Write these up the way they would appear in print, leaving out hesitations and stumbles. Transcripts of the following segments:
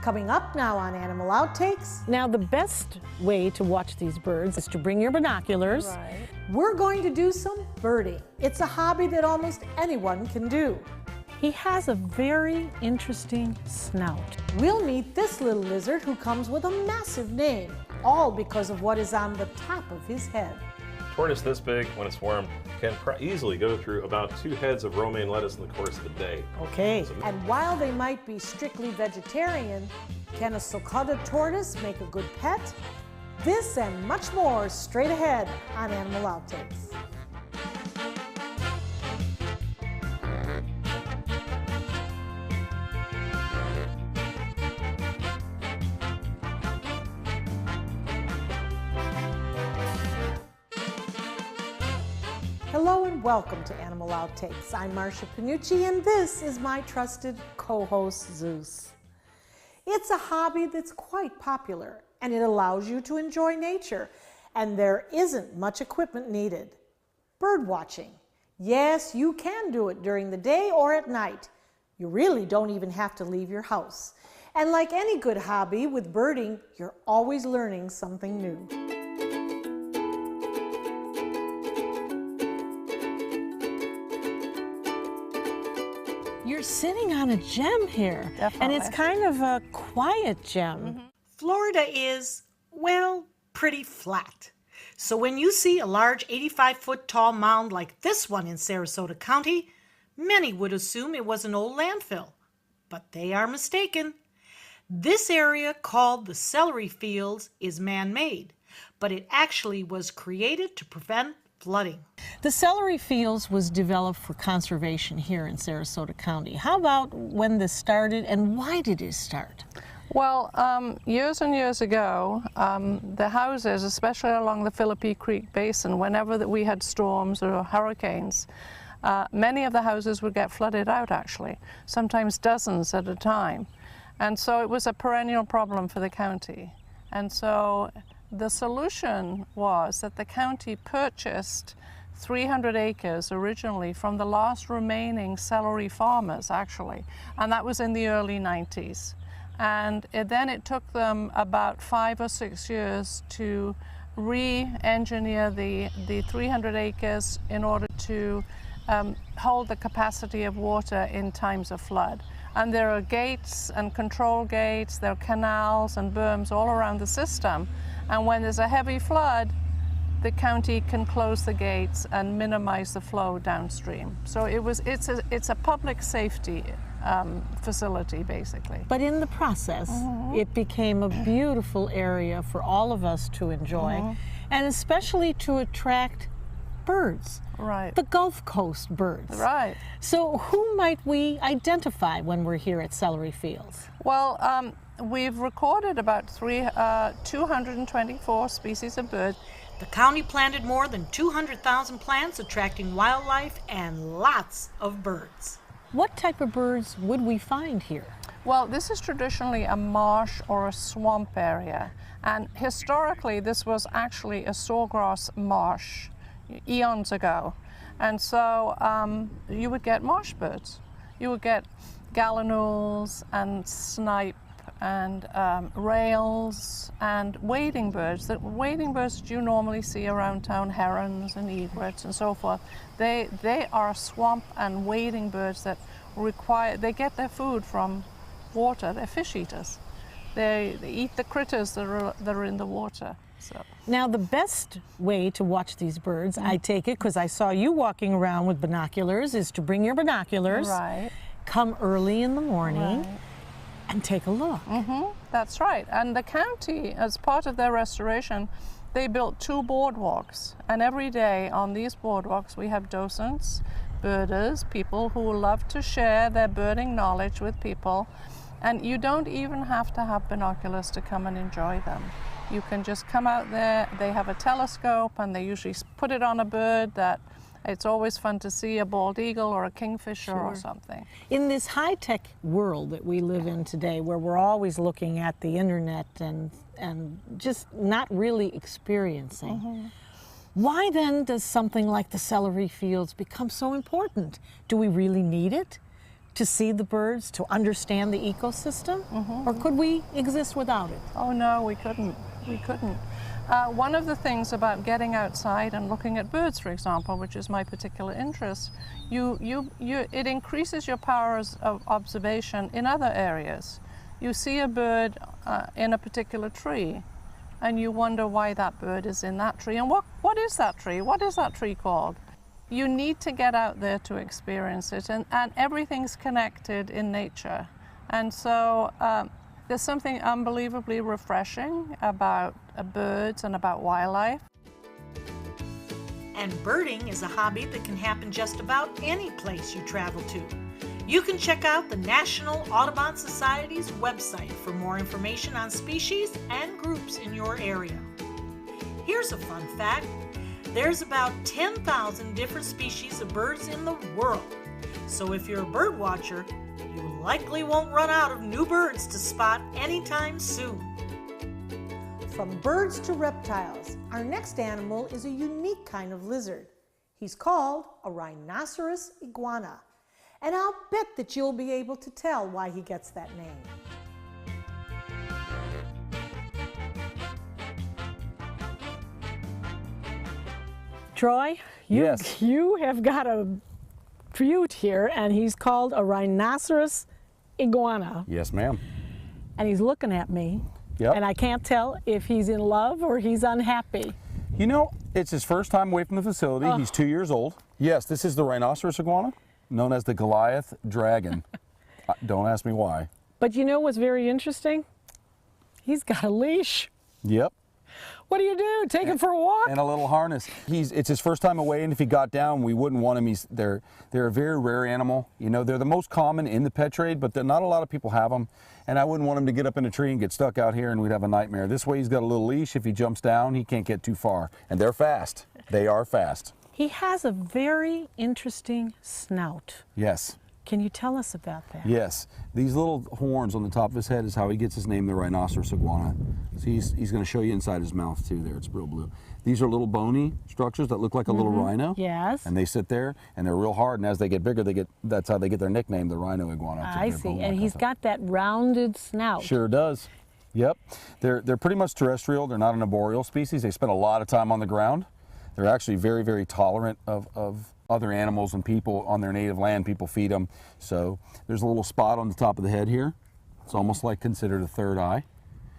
Coming up now on Animal Outtakes. Now, the best way to watch these birds is to bring your binoculars. Right. We're going to do some birding. It's a hobby that almost anyone can do. He has a very interesting snout. We'll meet this little lizard who comes with a massive name, all because of what is on the top of his head. Tortoise this big, when it's warm, can easily go through about 2 heads of romaine lettuce in the course of the day. Okay. And while they might be strictly vegetarian, can a sulcata tortoise make a good pet? This and much more straight ahead on Animal Outtakes. Hello and welcome to Animal Outtakes. I'm Marcia Panucci and this is my trusted co-host Zeus. It's a hobby that's quite popular and it allows you to enjoy nature, and there isn't much equipment needed. Bird watching. Yes, you can do it during the day or at night. You really don't even have to leave your house. And like any good hobby with birding, you're always learning something new. You're sitting on a gem here. Definitely. And it's kind of a quiet gem. Mm-hmm. Florida is, well, pretty flat. So when you see a large 85-foot tall mound like this one in Sarasota County, many would assume it was an old landfill. But they are mistaken. This area, called the celery fields, is man-made, but it actually was created to prevent flooding. The celery fields was developed for conservation here in Sarasota County. How about when this started and why did it start? Well, years and years ago, the houses, especially along the Philippi Creek Basin, whenever we had storms or hurricanes, many of the houses would get flooded out actually, sometimes dozens at a time. And so it was a perennial problem for the county. And so the solution was that the county purchased 300 acres originally from the last remaining celery farmers, actually, and that was in the early 90s. And then it took them about 5 or 6 years to re-engineer the 300 acres in order to hold the capacity of water in times of flood. And there are gates and control gates, there are canals and berms all around the system. And when there's a heavy flood, the county can close the gates and minimize the flow downstream. So it's a public safety facility, basically. But in the process, it became a beautiful area for all of us to enjoy, and especially to attract birds. Right. The Gulf Coast birds. Right. So who might we identify when we're here at Celery Fields? Well, we've recorded about 224 species of birds. The county planted more than 200,000 plants, attracting wildlife and lots of birds. What type of birds would we find here? Well, this is traditionally a marsh or a swamp area. And historically, this was actually a sawgrass marsh eons ago. And so you would get marsh birds. You would get gallinules and snipe and rails and wading birds. The wading birds that you normally see around town, herons and egrets and so forth, they are swamp and wading birds that they get their food from water. They're fish eaters. They eat the critters that are in the water. So. Now, the best way to watch these birds, I take it, because I saw you walking around with binoculars, is to bring your binoculars, right. Come early in the morning, Right. and take a look. That's right. And the county, as part of their restoration, they built 2 boardwalks. And every day on these boardwalks, we have docents, birders, people who love to share their birding knowledge with people. And you don't even have to have binoculars to come and enjoy them. You can just come out there. They have a telescope and they usually put it on a bird that it's always fun to see, a bald eagle or a kingfisher or something. In this high-tech world that we live in today, where we're always looking at the internet and just not really experiencing, why then does something like the celery fields become so important? Do we really need it? to see the birds, to understand the ecosystem? Or could we exist without it? Oh no, we couldn't. We couldn't. One of the things about getting outside and looking at birds, for example, which is my particular interest, it increases your powers of observation in other areas. You see a bird in a particular tree, and you wonder why that bird is in that tree. And what is that tree? What is that tree called? You need to get out there to experience it, and everything's connected in nature. And so there's something unbelievably refreshing about birds and about wildlife. And birding is a hobby that can happen just about any place you travel to. You can check out the National Audubon Society's website for more information on species and groups in your area. Here's a fun fact. There's about 10,000 different species of birds in the world. So if you're a bird watcher, you likely won't run out of new birds to spot anytime soon. From birds to reptiles, our next animal is a unique kind of lizard. He's called a rhinoceros iguana. And I'll bet that you'll be able to tell why he gets that name. Troy, Yes. you have got a fruit here, and he's called a rhinoceros iguana. Yes, ma'am. And he's looking at me, Yep. and I can't tell if he's in love or he's unhappy. You know, it's his first time away from the facility. He's 2 years old. Yes, this is the rhinoceros iguana, known as the Goliath dragon. Don't ask me why. But you know what's very interesting? He's got a leash. Yep. What do? Take him for a walk? And a little harness. It's his first time away, and if he got down, we wouldn't want him. They're a very rare animal. You know, they're the most common in the pet trade, but not a lot of people have them. And I wouldn't want him to get up in a tree and get stuck out here, and we'd have a nightmare. This way, he's got a little leash. If he jumps down, he can't get too far. And they're fast. They are fast. He has a very interesting snout. Yes. Can you tell us about that? Yes, these little horns on the top of his head is how he gets his name, the rhinoceros iguana. So he's going to show you inside his mouth too there, it's real blue. These are little bony structures that look like a little rhino. Yes. And they sit there and they're real hard, and as they get bigger, that's how they get their nickname, the rhino iguana. I see, and he's got that rounded snout. Sure does. Yep, they're pretty much terrestrial. They're not an arboreal species. They spend a lot of time on the ground. They're actually very, very tolerant of other animals and people on their native land. People feed them. So there's a little spot on the top of the head here. It's almost like considered a third eye.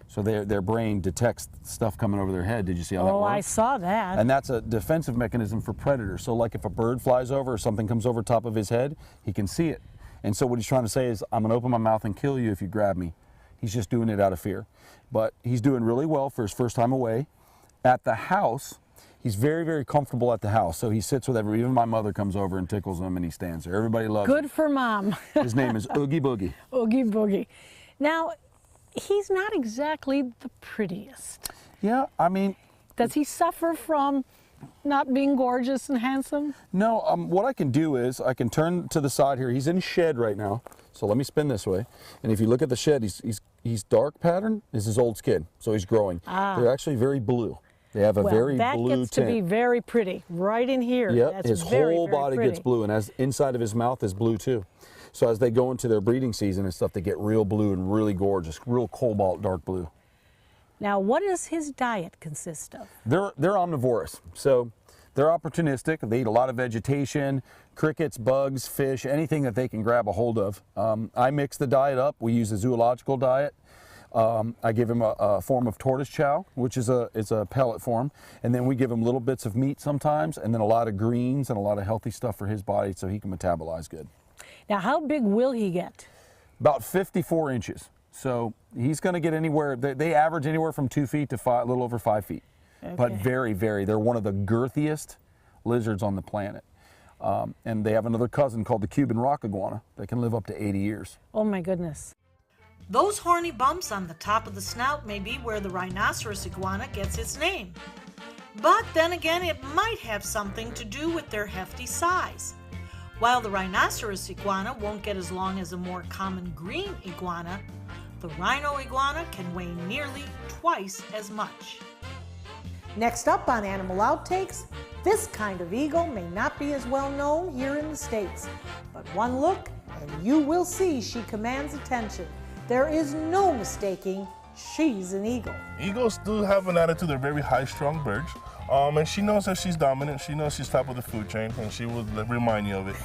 So their brain detects stuff coming over their head. Did you see how that works? Oh, I saw that. And that's a defensive mechanism for predators. So like if a bird flies over or something comes over top of his head, he can see it. And so what he's trying to say is, I'm going to open my mouth and kill you if you grab me. He's just doing it out of fear. But he's doing really well for his first time away. At the house, he's very, very comfortable at the house. So he sits with everybody. Even my mother comes over and tickles him, and he stands there. Everybody loves him. Good for Mom. His name is Oogie Boogie. Oogie Boogie. Now, he's not exactly the prettiest. Yeah, I mean... Does he suffer from not being gorgeous and handsome? No, what I can do is I can turn to the side here. He's in shed right now. So let me spin this way. And if you look at the shed, he's dark pattern. This is old skin, so he's growing. They're actually very blue. They have a very blue tint. That gets to be very pretty, right in here. Yep, That's his very, whole very body pretty. gets blue, and as inside of his mouth is blue too. So as they go into their breeding season and stuff, they get real blue and really gorgeous, real cobalt dark blue. Now, what does his diet consist of? They're omnivorous, so they're opportunistic. They eat a lot of vegetation, crickets, bugs, fish, anything that they can grab a hold of. I mix the diet up. We use a zoological diet. I give him a form of tortoise chow, which is a pellet form, and then we give him little bits of meat sometimes, and then a lot of greens and a lot of healthy stuff for his body so he can metabolize good. Now, how big will he get? About 54 inches. So he's going to get anywhere, they average anywhere from 2 feet to a little over 5 feet. Okay. But very, very, they're one of the girthiest lizards on the planet. And they have another cousin called the Cuban rock iguana that can live up to 80 years. Oh my goodness. Those horny bumps on the top of the snout may be where the rhinoceros iguana gets its name. But then again, it might have something to do with their hefty size. While the rhinoceros iguana won't get as long as a more common green iguana, the rhino iguana can weigh nearly twice as much. Next up on Animal Outtakes, this kind of eagle may not be as well known here in the States, but one look and and you will see she commands attention. There is no mistaking she's an eagle. Eagles do have an attitude. They're very high-strung birds. And she knows that she's dominant. She knows she's top of the food chain, and she will remind you of it.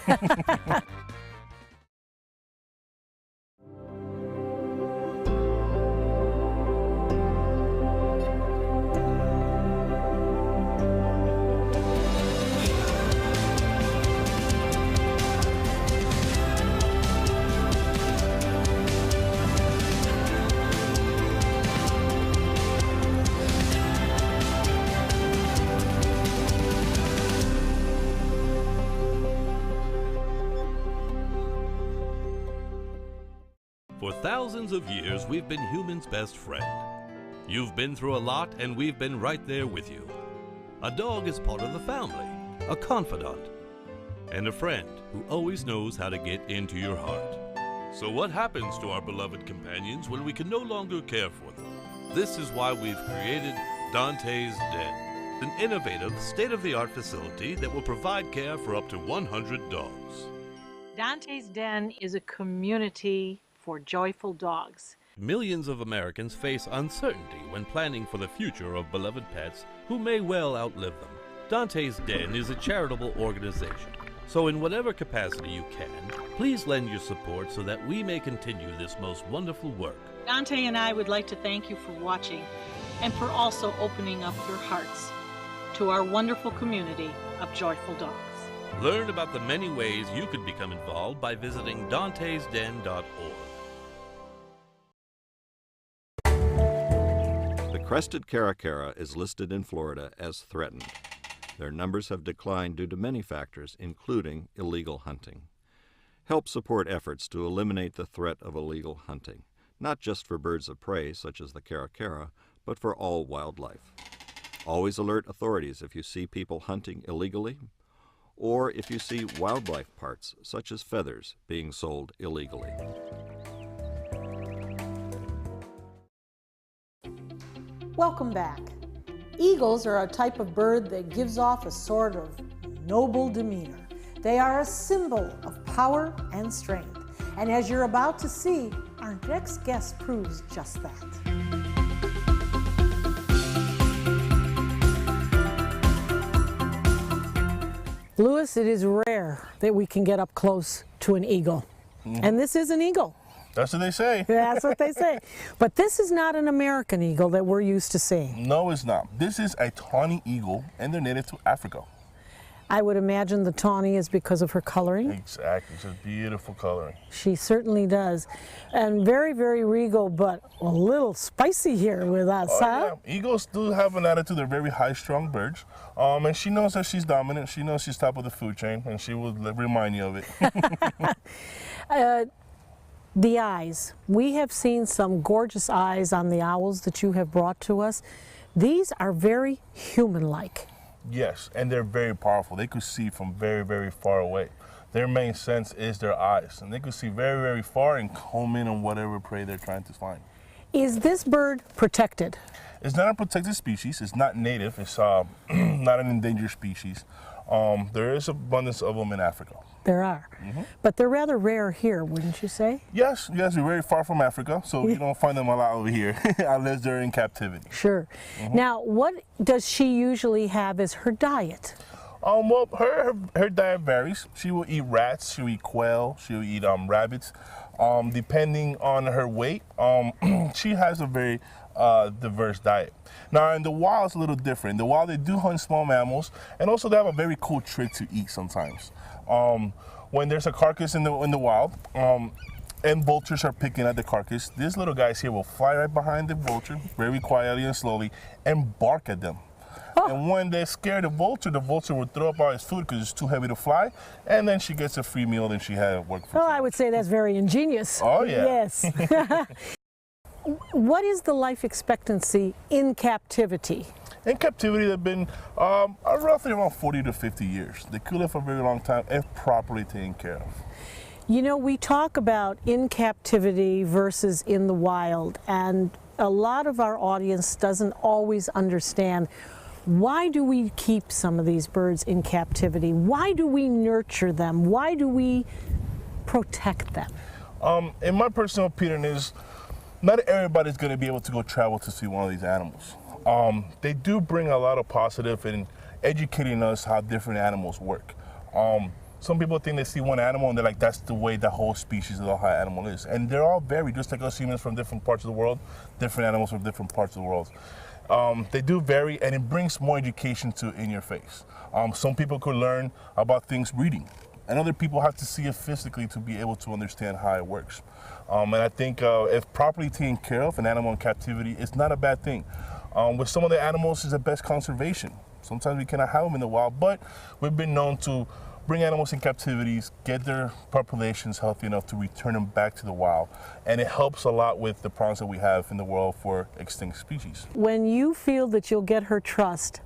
For thousands of years, we've been humans' best friend. You've been through a lot, and we've been right there with you. A dog is part of the family, a confidant, and a friend who always knows how to get into your heart. So what happens to our beloved companions when we can no longer care for them? This is why we've created Dante's Den, an innovative, state-of-the-art facility that will provide care for up to 100 dogs. Dante's Den is a community for joyful dogs. Millions of Americans face uncertainty when planning for the future of beloved pets who may well outlive them. Dante's Den is a charitable organization, so in whatever capacity you can, please lend your support so that we may continue this most wonderful work. Dante and I would like to thank you for watching and for also opening up your hearts to our wonderful community of joyful dogs. Learn about the many ways you could become involved by visiting dantesden.org. The crested caracara is listed in Florida as threatened. Their numbers have declined due to many factors, including illegal hunting. Help support efforts to eliminate the threat of illegal hunting, not just for birds of prey such as the caracara, but for all wildlife. Always alert authorities if you see people hunting illegally, or if you see wildlife parts such as feathers being sold illegally. Welcome back. Eagles are a type of bird that gives off a sort of noble demeanor. They are a symbol of power and strength. And as you're about to see, our next guest proves just that. Louis, it is rare that we can get up close to an eagle. And this is an eagle. That's what they say. That's what they say. But this is not an American eagle that we're used to seeing. No, it's not. This is a tawny eagle, and they're native to Africa. I would imagine the tawny is because of her coloring. Exactly. It's a beautiful coloring. She certainly does. And very, very regal, but a little spicy here with us, huh? Yeah. Eagles do have an attitude. They're very high-strung birds. And she knows that she's dominant. She knows she's top of the food chain, and she will remind you of it. The eyes. We have seen some gorgeous eyes on the owls that you have brought to us. These are very human-like. Yes, and they're very powerful. They could see from very, very far away. Their main sense is their eyes, and they could see very, very far and home in on whatever prey they're trying to find. Is this bird protected? It's not a protected species. It's not native. It's not an endangered species. There is abundance of them in Africa. There are. But they're rather rare here, wouldn't you say? Yes, we're very far from Africa, so you don't find them a lot over here unless they're in captivity. Sure. Now, what does she usually have as her diet? Well, her diet varies. She will eat rats, she'll eat quail, she'll eat rabbits. Depending on her weight, she has a very diverse diet. Now, in the wild, it's a little different. In the wild, they do hunt small mammals, and also they have a very cool trick to eat sometimes. When there's a carcass in the wild, and vultures are picking at the carcass, these little guys here will fly right behind the vulture, very quietly and slowly, and bark at them. And when they scare the vulture will throw up all his food because it's too heavy to fly, and then she gets a free meal and she had work for. Oh, I would say that's very ingenious. Oh, yeah. Yes. What is the life expectancy in captivity? In captivity, they've been roughly around 40 to 50 years. They could live for a very long time if properly taken care of. You know, we talk about in captivity versus in the wild, and a lot of our audience doesn't always understand why do we keep some of these birds in captivity? Why do we nurture them? Why do we protect them? In my personal opinion is, not everybody's going to be able to go travel to see one of these animals. They do bring a lot of positive in educating us how different animals work. Some people think they see one animal and they're like, that's the way the whole species of the whole animal is. And they're all varied, just like us humans from different parts of the world, different animals from different parts of the world. They do vary, and it brings more education to in your face. Some people could learn about things reading, and other people have to see it physically to be able to understand how it works. And I think if properly taken care of, an animal in captivity, it's not a bad thing. With some of the animals, it's the best conservation. Sometimes we cannot have them in the wild, but we've been known to bring animals in captivities, get their populations healthy enough to return them back to the wild. And it helps a lot with the problems that we have in the world for extinct species. When you feel that you'll get her trust,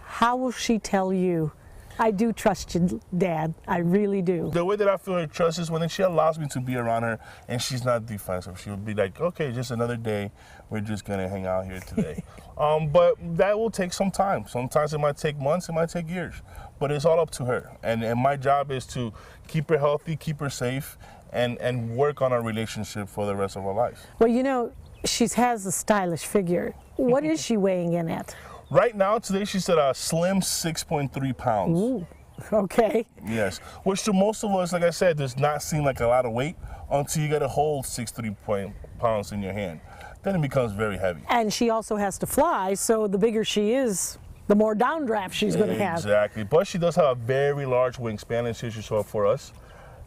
how will she tell you, I do trust you, Dad, I really do? The way that I feel her trust is when she allows me to be around her and she's not defensive. She'll be like, okay, just another day, we're just gonna hang out here today. But that will take some time. Sometimes it might take months, it might take years, but it's all up to her. And my job is to keep her healthy, keep her safe, and work on our relationship for the rest of our life. Well, you know, she has a stylish figure. What is she weighing in at? Right now, today, she's at a slim 6.3 pounds. Ooh, okay. Yes, which to most of us, like I said, does not seem like a lot of weight until you get a whole 6.3 pounds in your hand. Then it becomes very heavy. And she also has to fly, so the bigger she is, the more downdraft she's going to have. Exactly, but she does have a very large wingspan, and she's showed for us.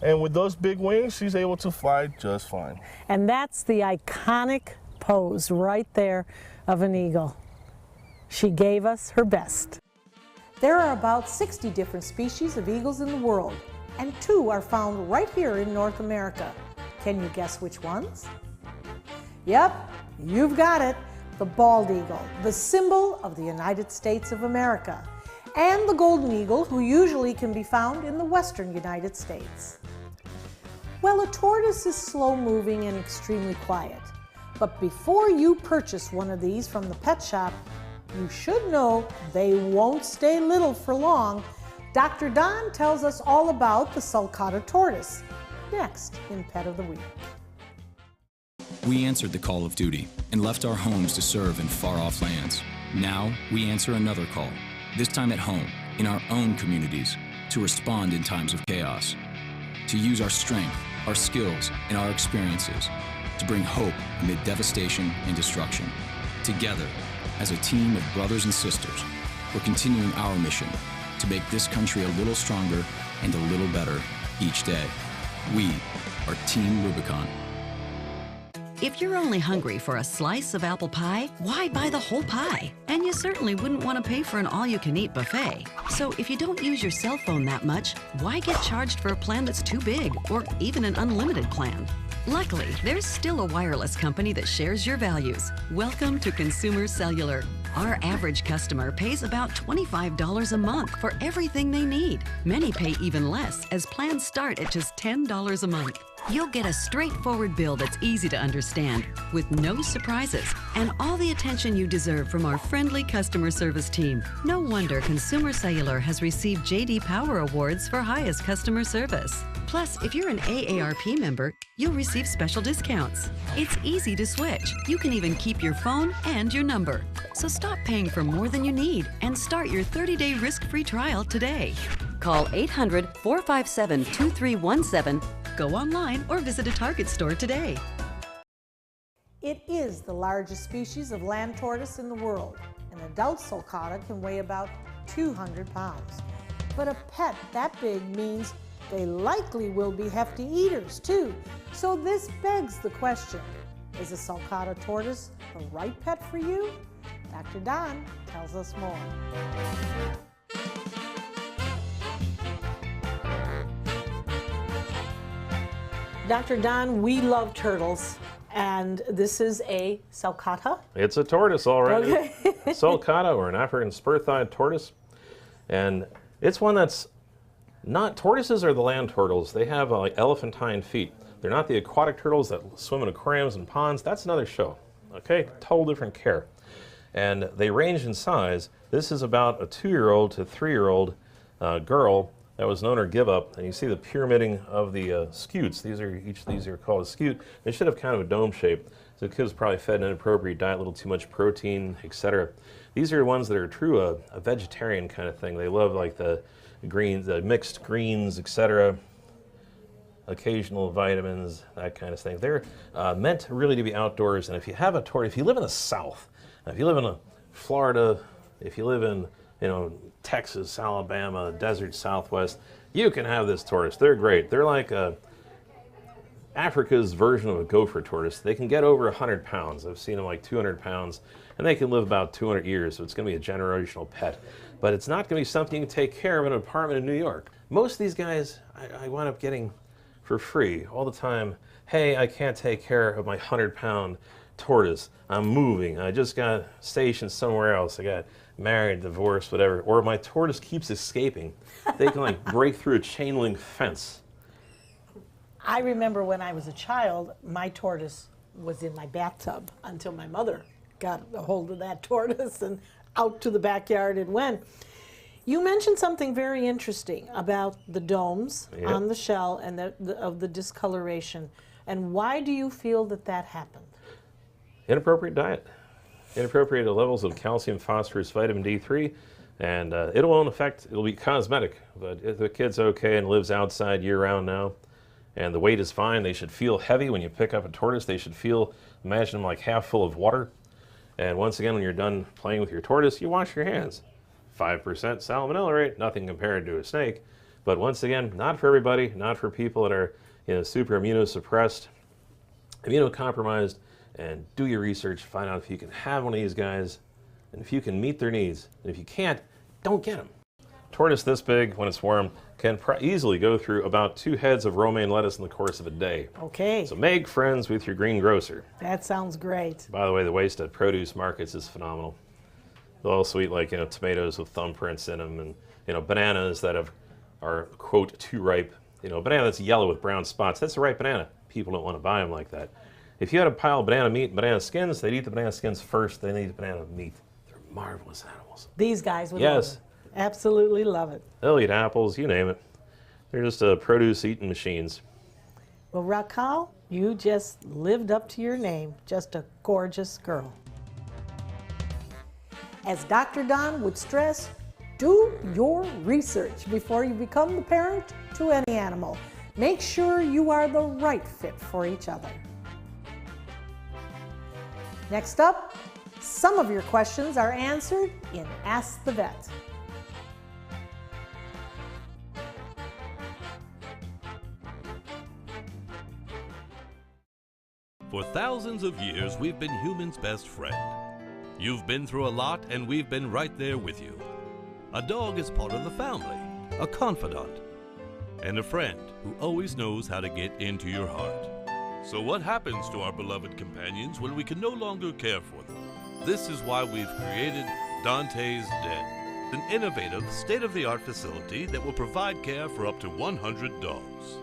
And with those big wings, she's able to fly just fine. And that's the iconic pose right there of an eagle. She gave us her best. There are about 60 different species of eagles in the world, and 2 are found right here in North America. Can you guess which ones? Yep, you've got it. The bald eagle, the symbol of the United States of America, and the golden eagle, who usually can be found in the western United States. Well, a tortoise is slow-moving and extremely quiet. But before you purchase one of these from the pet shop, you should know they won't stay little for long. Dr. Don tells us all about the sulcata tortoise, next in Pet of the Week. We answered the call of duty and left our homes to serve in far-off lands. Now we answer another call, this time at home, in our own communities, to respond in times of chaos, to use our strength, our skills, and our experiences to bring hope amid devastation and destruction. Together, as a team of brothers and sisters, we're continuing our mission to make this country a little stronger and a little better each day. We are Team Rubicon. If you're only hungry for a slice of apple pie, why buy the whole pie? And you certainly wouldn't want to pay for an all-you-can-eat buffet. So if you don't use your cell phone that much, why get charged for a plan that's too big, or even an unlimited plan? Luckily, there's still a wireless company that shares your values. Welcome to Consumer Cellular. Our average customer pays about $25 a month for everything they need. Many pay even less, as plans start at just $10 a month. You'll get a straightforward bill that's easy to understand, with no surprises, and all the attention you deserve from our friendly customer service team. No wonder Consumer Cellular has received J.D. Power Awards for highest customer service. Plus, if you're an AARP member, you'll receive special discounts. It's easy to switch. You can even keep your phone and your number. So stop paying for more than you need and start your 30-day risk-free trial today. Call 800-457-2317, go online, or visit a Target store today. It is the largest species of land tortoise in the world. An adult sulcata can weigh about 200 pounds. But a pet that big means they likely will be hefty eaters too. So this begs the question, is a sulcata tortoise the right pet for you? Dr. Don tells us more. Dr. Don, we love turtles, and this is a sulcata. It's a tortoise already. Okay. Sulcata, or an African spur-thighed tortoise. And it's one that's not, tortoises are the land turtles. They have like elephantine feet. They're not the aquatic turtles that swim in aquariums and ponds. That's another show. Okay, total different care. And they range in size. This is about a 2-year-old to 3-year-old girl that was an owner give up, and you see the pyramiding of the scutes. Each of these are called a scute. They should have kind of a dome shape. So the kids probably fed an inappropriate diet, a little too much protein, etc. These are ones that are true a vegetarian kind of thing. They love like the greens, the mixed greens, etc. Occasional vitamins, that kind of thing. They're meant really to be outdoors. And if you have a tortoise, if you live in the South, if you live in Florida, if you live in Texas, Alabama, desert Southwest, you can have this tortoise. They're great. They're like Africa's version of a gopher tortoise. They can get over 100 pounds. I've seen them like 200 pounds, and they can live about 200 years, so it's going to be a generational pet. But it's not going to be something you can take care of in an apartment in New York. Most of these guys, I wind up getting for free all the time. Hey, I can't take care of my 100-pound tortoise. I'm moving. I just got stationed somewhere else. I got married, divorced, whatever. Or my tortoise keeps escaping. They can like break through a chain link fence. I remember when I was a child, my tortoise was in my bathtub until my mother got a hold of that tortoise and out to the backyard it went. You mentioned something very interesting about the domes on the shell and of the discoloration. And why do you feel that that happened? Inappropriate diet. Inappropriate levels of calcium, phosphorus, vitamin D3, and it won't affect, it'll be cosmetic. But if the kid's okay and lives outside year-round now, and the weight is fine, they should feel heavy when you pick up a tortoise. They should feel, imagine them like half full of water. And once again, when you're done playing with your tortoise, you wash your hands. 5% salmonella rate, nothing compared to a snake. But once again, not for everybody, not for people that are super immunosuppressed, immunocompromised, and do your research, find out if you can have one of these guys, and if you can meet their needs. And if you can't, don't get them. Tortoise this big, when it's warm, can easily go through about 2 heads of romaine lettuce in the course of a day. Okay. So make friends with your greengrocer. That sounds great. By the way, the waste at produce markets is phenomenal. They'll also eat like tomatoes with thumbprints in them, and bananas that are quote too ripe. Banana that's yellow with brown spots. That's the right banana. People don't want to buy them like that. If you had a pile of banana meat and banana skins, they'd eat the banana skins first. Then they'd eat the banana meat. They're marvelous animals. These guys would love it. Absolutely love it. They'll eat apples, you name it. They're just produce eating machines. Well, Raquel, you just lived up to your name. Just a gorgeous girl. As Dr. Don would stress, do your research before you become the parent to any animal. Make sure you are the right fit for each other. Next up, some of your questions are answered in Ask the Vet. For thousands of years, we've been humans' best friend. You've been through a lot, and we've been right there with you. A dog is part of the family, a confidant, and a friend who always knows how to get into your heart. So what happens to our beloved companions when we can no longer care for them? This is why we've created Dante's Den, an innovative, state-of-the-art facility that will provide care for up to 100 dogs.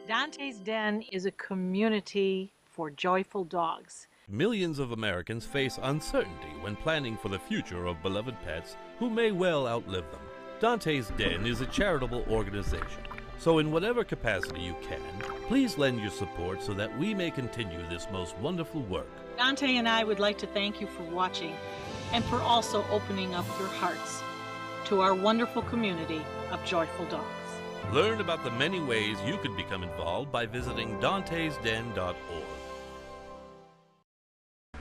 Dante's Den is a community for joyful dogs. Millions of Americans face uncertainty when planning for the future of beloved pets who may well outlive them. Dante's Den is a charitable organization, so in whatever capacity you can, please lend your support so that we may continue this most wonderful work. Dante and I would like to thank you for watching and for also opening up your hearts to our wonderful community of joyful dogs. Learn about the many ways you could become involved by visiting dantesden.org.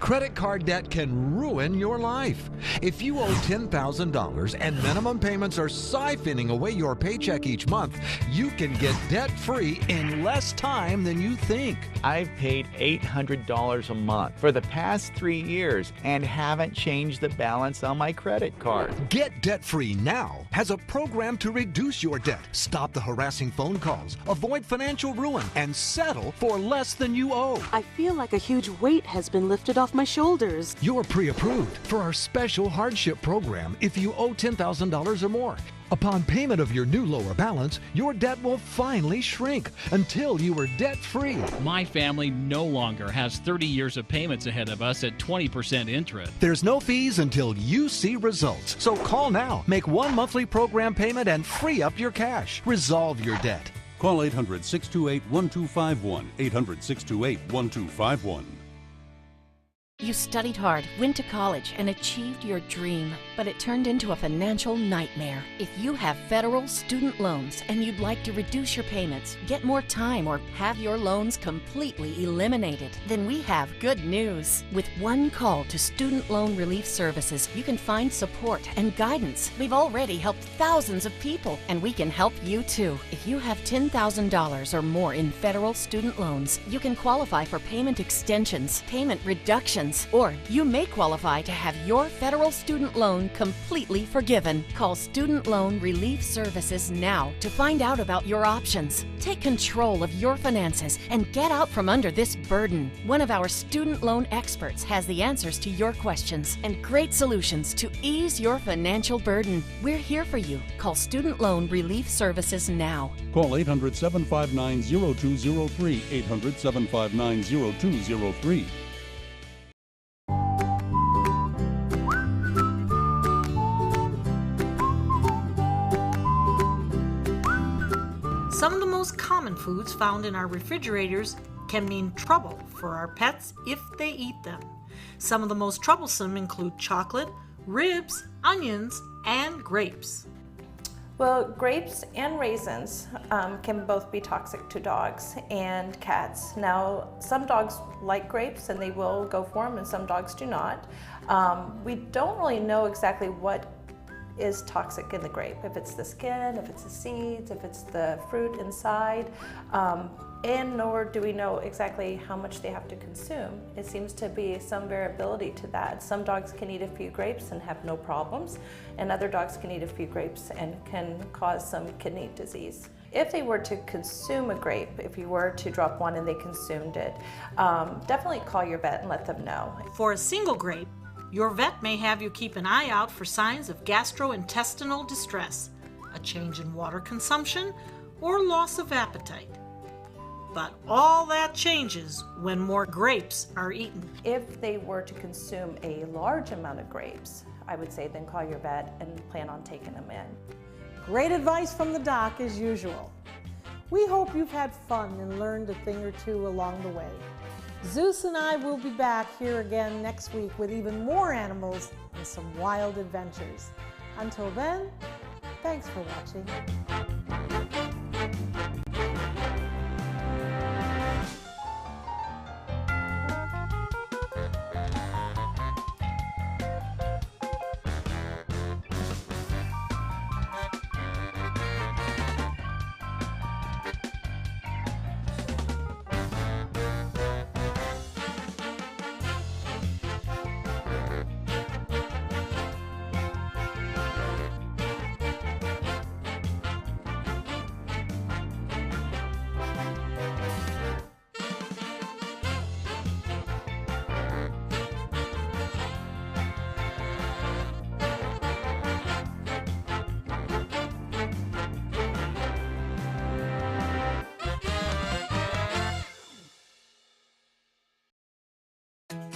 Credit card debt can ruin your life. If you owe $10,000 and minimum payments are siphoning away your paycheck each month, you can get debt-free in less time than you think. I've paid $800 a month for the past 3 years and haven't changed the balance on my credit card. Get debt-free now has a program to reduce your debt, stop the harassing phone calls, avoid financial ruin, and settle for less than you owe. I feel like a huge weight has been lifted off off my shoulders. You're pre-approved for our special hardship program if you owe $10,000 or more. Upon payment of your new lower balance, your debt will finally shrink until you are debt-free. My family no longer has 30 years of payments ahead of us at 20% interest. There's no fees until you see results. So call now, make one monthly program payment, and free up your cash. Resolve your debt. Call 800-628-1251, 800-628-1251. You studied hard, went to college, and achieved your dream, but it turned into a financial nightmare. If you have federal student loans and you'd like to reduce your payments, get more time, or have your loans completely eliminated, then we have good news. With one call to Student Loan Relief Services, you can find support and guidance. We've already helped thousands of people, and we can help you too. If you have $10,000 or more in federal student loans, you can qualify for payment extensions, payment reductions, or you may qualify to have your federal student loan completely forgiven. Call Student Loan Relief Services now to find out about your options. Take control of your finances and get out from under this burden. One of our student loan experts has the answers to your questions and great solutions to ease your financial burden. We're here for you. Call Student Loan Relief Services now. Call 800-759-0203, 800-759-0203. Some of the most common foods found in our refrigerators can mean trouble for our pets if they eat them. Some of the most troublesome include chocolate, ribs, onions, and grapes. Well, grapes and raisins can both be toxic to dogs and cats. Now, some dogs like grapes and they will go for them, and some dogs do not. We don't really know exactly what is toxic in the grape, if it's the skin, if it's the seeds, if it's the fruit inside, and nor do we know exactly how much they have to consume. It seems to be some variability to that. Some dogs can eat a few grapes and have no problems, and other dogs can eat a few grapes and can cause some kidney disease. If they were to consume a grape, if you were to drop one and they consumed it, definitely call your vet and let them know. For a single grape, your vet may have you keep an eye out for signs of gastrointestinal distress, a change in water consumption, or loss of appetite. But all that changes when more grapes are eaten. If they were to consume a large amount of grapes, I would say then call your vet and plan on taking them in. Great advice from the doc as usual. We hope you've had fun and learned a thing or two along the way. Zeus and I will be back here again next week with even more animals and some wild adventures. Until then, thanks for watching.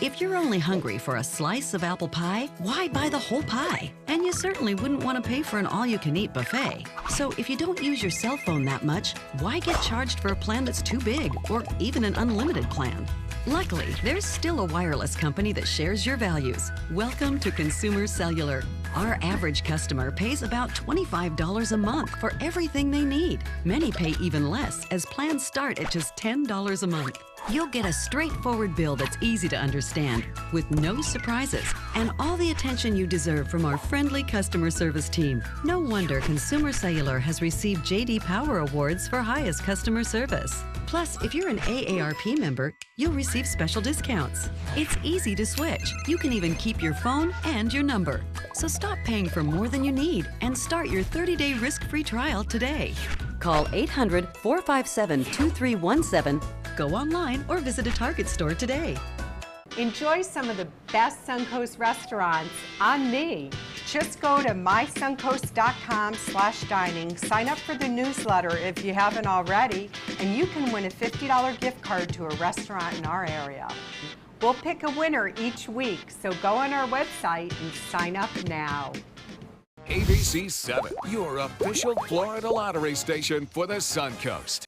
If you're only hungry for a slice of apple pie, why buy the whole pie? And you certainly wouldn't want to pay for an all-you-can-eat buffet. So if you don't use your cell phone that much, why get charged for a plan that's too big, or even an unlimited plan? Luckily, there's still a wireless company that shares your values. Welcome to Consumer Cellular. Our average customer pays about $25 a month for everything they need. Many pay even less, as plans start at just $10 a month. You'll get a straightforward bill that's easy to understand, with no surprises, and all the attention you deserve from our friendly customer service team. No wonder Consumer Cellular has received J.D. Power Awards for highest customer service. Plus, if you're an AARP member, you'll receive special discounts. It's easy to switch. You can even keep your phone and your number. So stop paying for more than you need and start your 30-day risk-free trial today. Call 800-457-2317, go online, or visit a Target store today. Enjoy some of the best Suncoast restaurants on me. Just go to mysuncoast.com/dining, sign up for the newsletter if you haven't already, and you can win a $50 gift card to a restaurant in our area. We'll pick a winner each week, so go on our website and sign up now. ABC 7, your official Florida lottery station for the Suncoast.